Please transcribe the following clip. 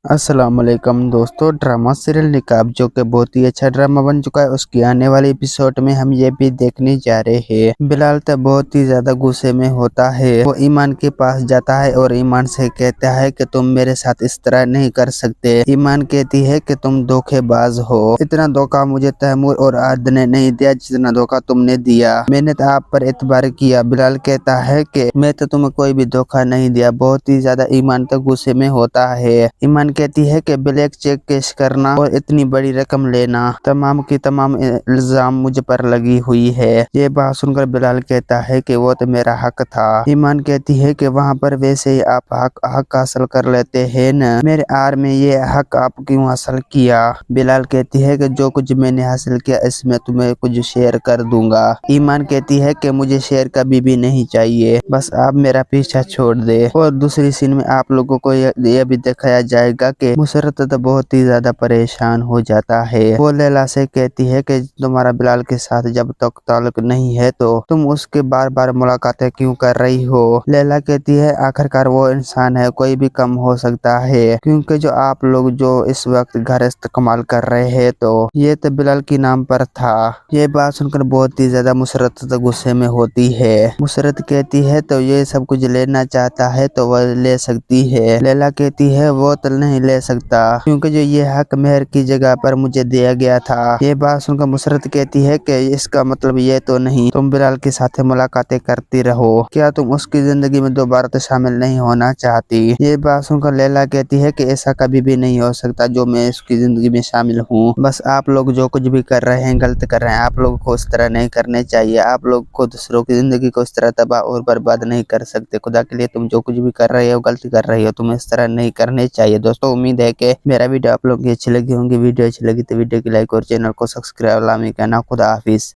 अस्सलाम वालेकुम दोस्तों। ड्रामा सीरियल निकाब जो कि बहुत ही अच्छा ड्रामा बन चुका है, उसकी आने वाले एपिसोड में हम ये भी देखने जा रहे हैं। बिलाल तो बहुत ही ज्यादा गुस्से में होता है। वो ईमान के पास जाता है और ईमान से कहता है कि तुम मेरे साथ इस तरह नहीं कर सकते। ईमान कहती है कि तुम धोखेबाज हो, इतना धोखा मुझे तैमूर और आद ने नहीं दिया जितना धोखा तुमने दिया। मैंने तो आप पर एतबार किया। बिलाल कहता है कि मैं तो तुम्हें कोई भी धोखा नहीं दिया। बहुत ही ज्यादा ईमान तो गुस्से में होता है। ईमान कहती है कि ब्लैक चेक कैश करना और इतनी बड़ी रकम लेना, तमाम की तमाम इल्जाम मुझ पर लगी हुई है। ये बात सुनकर बिलाल कहता है कि वो तो मेरा हक था। ईमान कहती है कि वहाँ पर वैसे ही आप हक हासिल कर लेते हैं न, मेरे आर में ये हक आप क्यों हासिल किया। बिलाल कहती है कि जो कुछ मैंने हासिल किया इसमें तुम्हें कुछ शेयर कर दूंगा। ईमान कहती है कि मुझे शेयर कभी भी नहीं चाहिए, बस आप मेरा पीछा छोड़ दे। और दूसरी सीन में आप लोगों को ये भी दिखाया जाएगा कि मुसरत तो बहुत ही ज्यादा परेशान हो जाता है। वो लैला से कहती है कि तुम्हारा बिलाल के साथ जब तक ताल्लुक नहीं है तो तुम उसके बार बार मुलाकातें क्यों कर रही हो। लैला कहती है आखिरकार वो इंसान है, कोई भी कम हो सकता है, क्योंकि जो आप लोग जो इस वक्त घर इस्तेमाल कर रहे हैं तो ये तो बिलाल के नाम पर था। ये बात सुनकर बहुत ही ज्यादा मुसरत तो गुस्से में होती है। मुसरत कहती है तो ये सब कुछ लेना चाहता है तो वह ले सकती है। लैला कहती है वो तो नहीं ले सकता, क्योंकि जो ये हक मेहर की जगह पर मुझे दिया गया था। ये बात सुनकर मुसरत कहती है कि इसका मतलब ये तो नहीं तुम बिलाल के साथ मुलाकातें करती रहो, क्या तुम उसकी जिंदगी में दोबारा तो शामिल नहीं होना चाहती। ये बात सुनकर लैला कहती है कि ऐसा कभी भी नहीं हो सकता जो मैं उसकी जिंदगी में शामिल हूँ। बस आप लोग जो कुछ भी कर रहे हैं गलत कर रहे हैं, आप लोगों को उस तरह नहीं करने चाहिए। आप लोग को दूसरों की जिंदगी को उस तरह तबाह और बर्बाद नहीं कर सकते। खुदा के लिए तुम जो कुछ भी कर रहे हो गलती कर रही हो, तुम्हें इस तरह नहीं करने चाहिए। दोस्तों उम्मीद है कि मेरा वीडियो आप लोगों की अच्छी लगी होंगी। वीडियो अच्छी लगी तो वीडियो की लाइक और चैनल को सब्सक्राइब लामी कहना। खुदा हाफिज।